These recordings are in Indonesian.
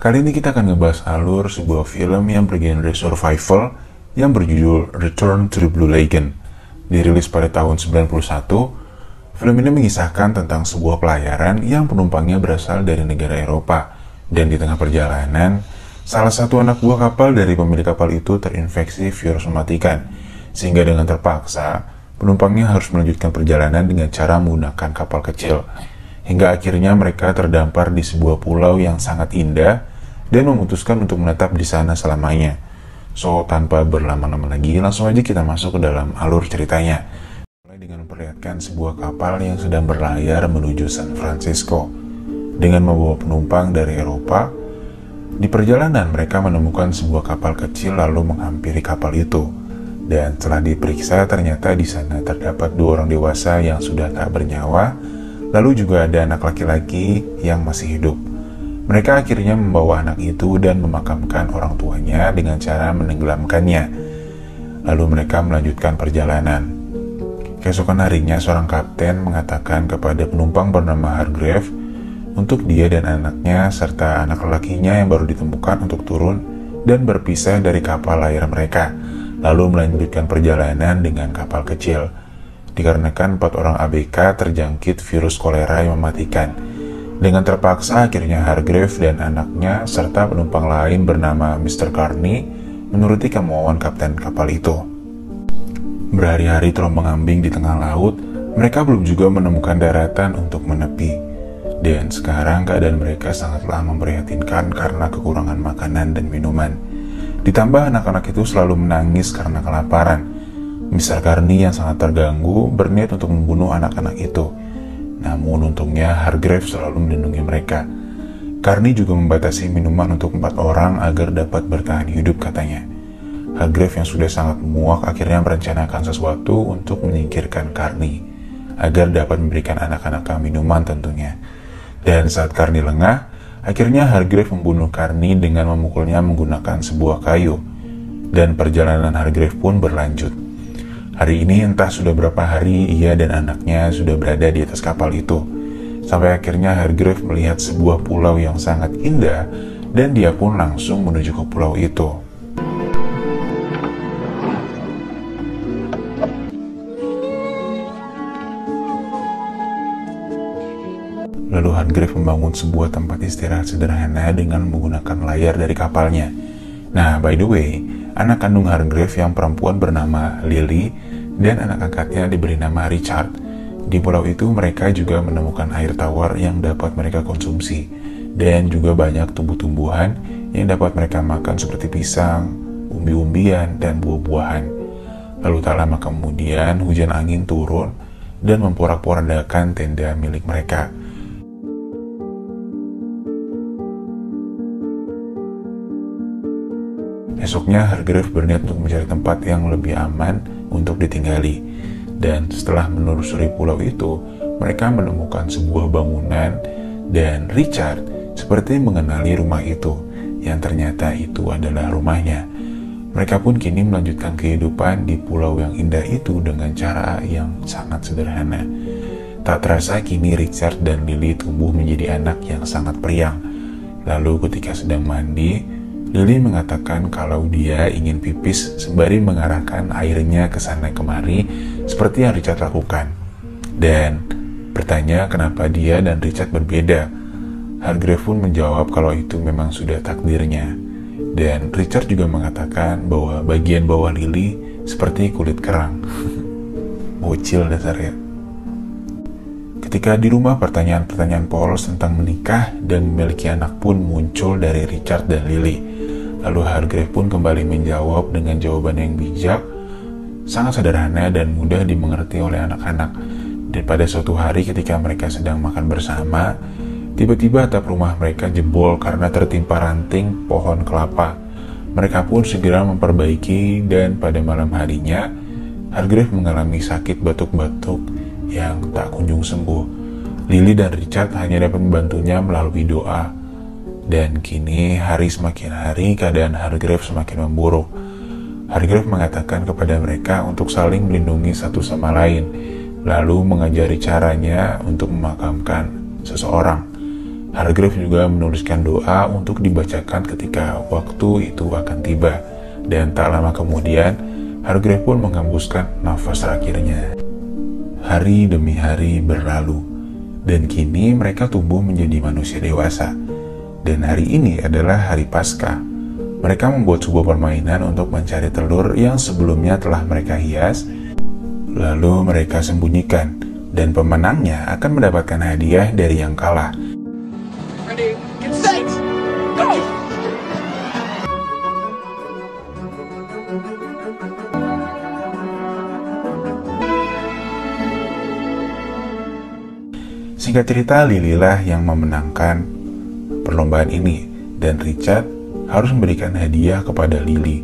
Kali ini kita akan ngebahas alur sebuah film yang bergenre survival yang berjudul Return to the Blue Lagoon. Dirilis pada tahun 91, film ini mengisahkan tentang sebuah pelayaran yang penumpangnya berasal dari negara Eropa, dan di tengah perjalanan, salah satu anak buah kapal dari pemilik kapal itu terinfeksi virus mematikan, sehingga dengan terpaksa, penumpangnya harus melanjutkan perjalanan dengan cara menggunakan kapal kecil, hingga akhirnya mereka terdampar di sebuah pulau yang sangat indah dan memutuskan untuk menetap di sana selamanya. So, tanpa berlama-lama lagi, langsung aja kita masuk ke dalam alur ceritanya. Mulai dengan memperlihatkan sebuah kapal yang sedang berlayar menuju San Francisco dengan membawa penumpang dari Eropa. Di perjalanan mereka menemukan sebuah kapal kecil lalu menghampiri kapal itu. Dan setelah diperiksa, ternyata di sana terdapat 2 orang dewasa yang sudah tak bernyawa, lalu juga ada anak laki-laki yang masih hidup. Mereka akhirnya membawa anak itu dan memakamkan orang tuanya dengan cara menenggelamkannya. Lalu mereka melanjutkan perjalanan. Keesokan harinya, seorang kapten mengatakan kepada penumpang bernama Hargrave untuk dia dan anaknya serta anak lelakinya yang baru ditemukan untuk turun dan berpisah dari kapal layar mereka, lalu melanjutkan perjalanan dengan kapal kecil, dikarenakan 4 orang ABK terjangkit virus kolera yang mematikan. Dengan terpaksa, akhirnya Hargrave dan anaknya serta penumpang lain bernama Mr. Carney menuruti kemauan kapten kapal itu. Berhari-hari terombang-ambing di tengah laut, mereka belum juga menemukan daratan untuk menepi. Dan sekarang keadaan mereka sangatlah memprihatinkan karena kekurangan makanan dan minuman. Ditambah anak-anak itu selalu menangis karena kelaparan. Mr. Carney yang sangat terganggu berniat untuk membunuh anak-anak itu. Namun untungnya Hargrave selalu melindungi mereka. Carney juga membatasi minuman untuk 4 orang agar dapat bertahan hidup, katanya. Hargrave yang sudah sangat muak akhirnya merencanakan sesuatu untuk menyingkirkan Carney agar dapat memberikan anak-anak minuman tentunya. Dan saat Carney lengah, akhirnya Hargrave membunuh Carney dengan memukulnya menggunakan sebuah kayu. Dan perjalanan Hargrave pun berlanjut. Hari ini entah sudah berapa hari ia dan anaknya sudah berada di atas kapal itu. Sampai akhirnya Hargrave melihat sebuah pulau yang sangat indah dan dia pun langsung menuju ke pulau itu. Lalu Hargrave membangun sebuah tempat istirahat sederhana dengan menggunakan layar dari kapalnya. Nah, by the way, anak kandung Hargrave yang perempuan bernama Lily dan anak angkatnya diberi nama Richard. Di pulau itu mereka juga menemukan air tawar yang dapat mereka konsumsi dan juga banyak tumbuh-tumbuhan yang dapat mereka makan seperti pisang, umbi-umbian, dan buah-buahan. Lalu tak lama kemudian hujan angin turun dan memporak-porandakan tenda milik mereka. Esoknya Hargrave berniat untuk mencari tempat yang lebih aman untuk ditinggali. Dan setelah menelusuri pulau itu, mereka menemukan sebuah bangunan dan Richard seperti mengenali rumah itu, yang ternyata itu adalah rumahnya. Mereka pun kini melanjutkan kehidupan di pulau yang indah itu dengan cara yang sangat sederhana. Tak terasa kini Richard dan Lily tumbuh menjadi anak yang sangat periang. Lalu ketika sedang mandi, Lily mengatakan kalau dia ingin pipis sembari mengarahkan airnya ke sana kemari seperti yang Richard lakukan. Dan bertanya kenapa dia dan Richard berbeda. Hargrave pun menjawab kalau itu memang sudah takdirnya. Dan Richard juga mengatakan bahwa bagian bawah Lily seperti kulit kerang. Bocil dasarnya. Ketika di rumah, pertanyaan-pertanyaan polos tentang menikah dan memiliki anak pun muncul dari Richard dan Lily. Lalu Hargrave pun kembali menjawab dengan jawaban yang bijak, sangat sederhana dan mudah dimengerti oleh anak-anak. Dan pada suatu hari ketika mereka sedang makan bersama, tiba-tiba atap rumah mereka jebol karena tertimpa ranting pohon kelapa. Mereka pun segera memperbaiki dan pada malam harinya, Hargrave mengalami sakit batuk-batuk yang tak kunjung sembuh. Lily dan Richard hanya dapat membantunya melalui doa. Dan kini hari semakin hari keadaan Hargrave semakin memburuk. Hargrave mengatakan kepada mereka untuk saling melindungi satu sama lain, lalu mengajari caranya untuk memakamkan seseorang. Hargrave juga menuliskan doa untuk dibacakan ketika waktu itu akan tiba. Dan tak lama kemudian, Hargrave pun menghembuskan nafas terakhirnya. Hari demi hari berlalu, dan kini mereka tumbuh menjadi manusia dewasa. Dan hari ini adalah hari Paskah. Mereka membuat sebuah permainan untuk mencari telur yang sebelumnya telah mereka hias, lalu mereka sembunyikan, dan pemenangnya akan mendapatkan hadiah dari yang kalah. Ready, get set, go! Singkat cerita, Lily lah yang memenangkan perlombaan ini, dan Richard harus memberikan hadiah kepada Lily.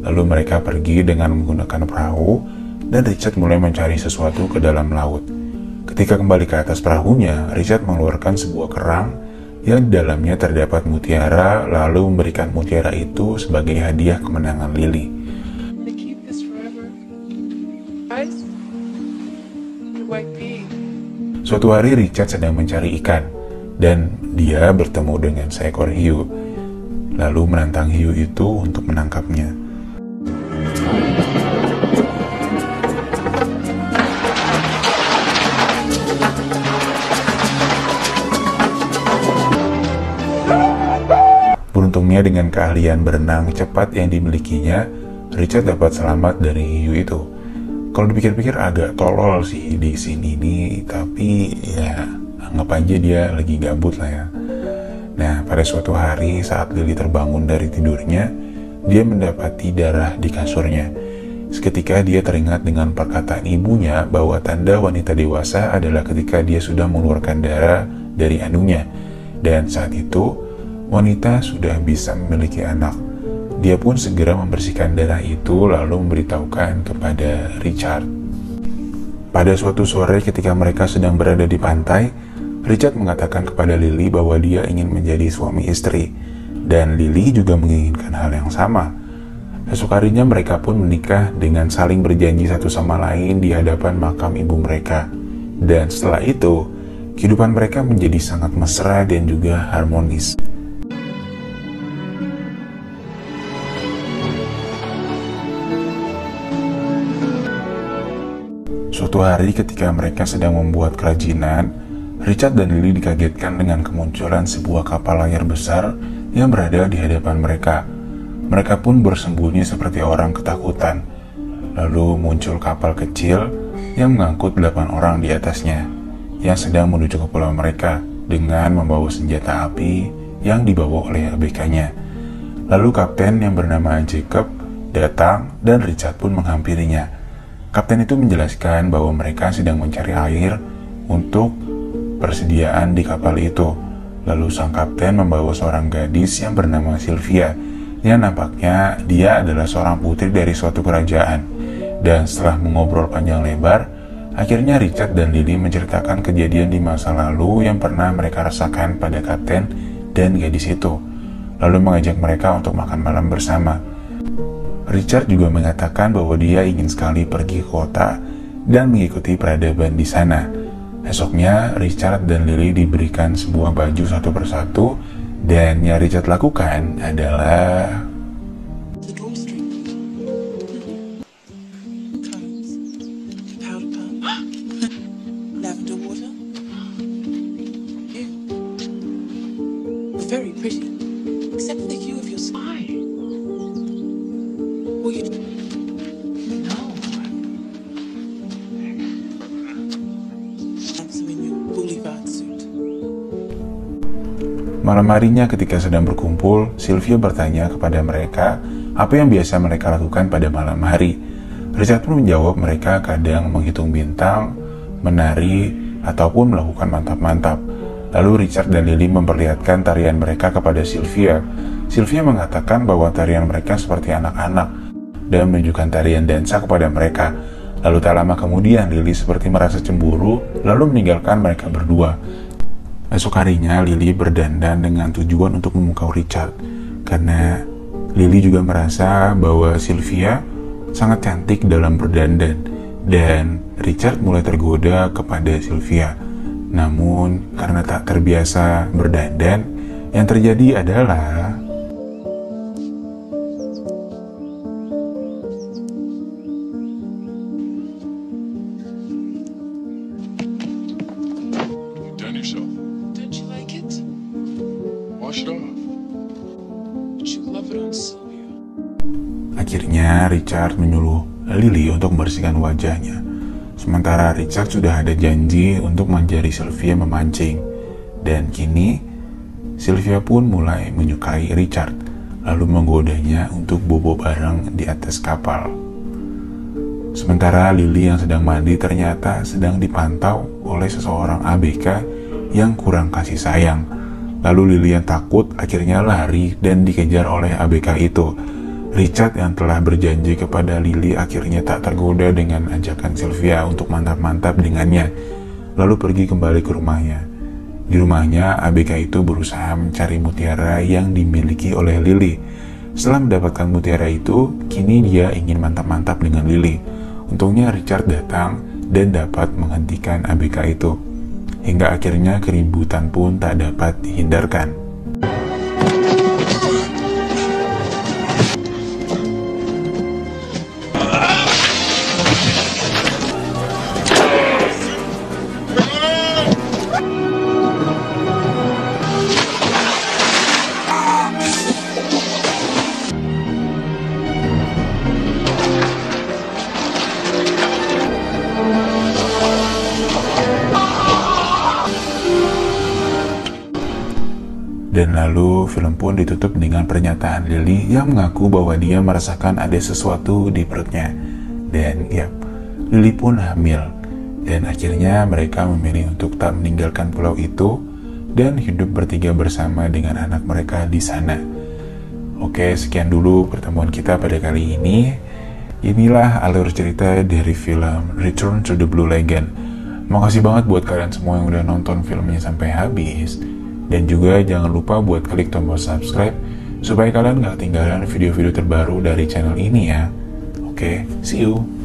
Lalu mereka pergi dengan menggunakan perahu, dan Richard mulai mencari sesuatu ke dalam laut. Ketika kembali ke atas perahunya, Richard mengeluarkan sebuah kerang yang di dalamnya terdapat mutiara, lalu memberikan mutiara itu sebagai hadiah kemenangan Lily. Suatu hari Richard sedang mencari ikan, dan dia bertemu dengan seekor hiu, lalu menantang hiu itu untuk menangkapnya. Beruntungnya dengan keahlian berenang cepat yang dimilikinya, Richard dapat selamat dari hiu itu. Kalau dipikir-pikir agak tolol sih di sini nih, tapi ya anggap aja dia lagi gabut lah ya. Nah, pada suatu hari saat Lily terbangun dari tidurnya, dia mendapati darah di kasurnya. Seketika dia teringat dengan perkataan ibunya bahwa tanda wanita dewasa adalah ketika dia sudah mengeluarkan darah dari anunya. Dan saat itu, wanita sudah bisa memiliki anak. Dia pun segera membersihkan darah itu lalu memberitahukan kepada Richard. Pada suatu sore ketika mereka sedang berada di pantai, Richard mengatakan kepada Lily bahwa dia ingin menjadi suami istri, dan Lily juga menginginkan hal yang sama. Esok harinya mereka pun menikah dengan saling berjanji satu sama lain di hadapan makam ibu mereka. Dan setelah itu, kehidupan mereka menjadi sangat mesra dan juga harmonis. Suatu hari ketika mereka sedang membuat kerajinan, Richard dan Lily dikagetkan dengan kemunculan sebuah kapal layar besar yang berada di hadapan mereka. Mereka pun bersembunyi seperti orang ketakutan. Lalu muncul kapal kecil yang mengangkut 8 orang di atasnya, yang sedang menuju ke pulau mereka dengan membawa senjata api yang dibawa oleh ABK-nya. Lalu kapten yang bernama Jacob datang dan Richard pun menghampirinya. Kapten itu menjelaskan bahwa mereka sedang mencari air untuk persediaan di kapal itu. Lalu sang kapten membawa seorang gadis yang bernama Sylvia, yang nampaknya dia adalah seorang putri dari suatu kerajaan. Dan setelah mengobrol panjang lebar, akhirnya Richard dan Lily menceritakan kejadian di masa lalu yang pernah mereka rasakan pada kapten dan gadis itu, lalu mengajak mereka untuk makan malam bersama. Richard juga mengatakan bahwa dia ingin sekali pergi ke kota dan mengikuti peradaban di sana. Esoknya, Richard dan Lily diberikan sebuah baju satu persatu, dan yang Richard lakukan adalah very pretty, except for the hue of your spine. Well, you... No. Handsome in your boulevard suit. Malam harinya ketika sedang berkumpul, Sylvia bertanya kepada mereka apa yang biasa mereka lakukan pada malam hari. Richard pun menjawab mereka kadang menghitung bintang, menari, ataupun melakukan mantap-mantap. Lalu Richard dan Lily memperlihatkan tarian mereka kepada Sylvia. Sylvia mengatakan bahwa tarian mereka seperti anak-anak dan menunjukkan tarian dansa kepada mereka. Lalu tak lama kemudian Lily seperti merasa cemburu lalu meninggalkan mereka berdua. Esok harinya Lily berdandan dengan tujuan untuk memukau Richard, karena Lily juga merasa bahwa Sylvia sangat cantik dalam berdandan, dan Richard mulai tergoda kepada Sylvia. Namun, karena tak terbiasa berdandan, yang terjadi adalah You've done yourself. Don't you like it? Wash it off. But you love it on Sylvia. akhirnya Richard menyuruh Lily untuk membersihkan wajahnya. Sementara Richard sudah ada janji untuk menjadi Sylvia memancing. Dan kini, Sylvia pun mulai menyukai Richard, lalu menggodanya untuk bobo bareng di atas kapal. Sementara Lily yang sedang mandi ternyata sedang dipantau oleh seseorang ABK yang kurang kasih sayang. Lalu Lily yang takut akhirnya lari dan dikejar oleh ABK itu. Richard yang telah berjanji kepada Lily akhirnya tak tergoda dengan ajakan Sylvia untuk mantap-mantap dengannya, lalu pergi kembali ke rumahnya. Di rumahnya, ABK itu berusaha mencari mutiara yang dimiliki oleh Lily. Setelah mendapatkan mutiara itu, kini dia ingin mantap-mantap dengan Lily. Untungnya Richard datang dan dapat menghentikan ABK itu. Hingga akhirnya keributan pun tak dapat dihindarkan. Dan lalu film pun ditutup dengan pernyataan Lily yang mengaku bahwa dia merasakan ada sesuatu di perutnya. Dan ya, Lily pun hamil. Dan akhirnya mereka memilih untuk tak meninggalkan pulau itu dan hidup bertiga bersama dengan anak mereka di sana. Oke, sekian dulu pertemuan kita pada kali ini. Inilah alur cerita dari film Return to the Blue Lagoon. Makasih banget buat kalian semua yang udah nonton filmnya sampai habis. Dan juga jangan lupa buat klik tombol subscribe supaya kalian gak ketinggalan video-video terbaru dari channel ini ya. Oke, see you!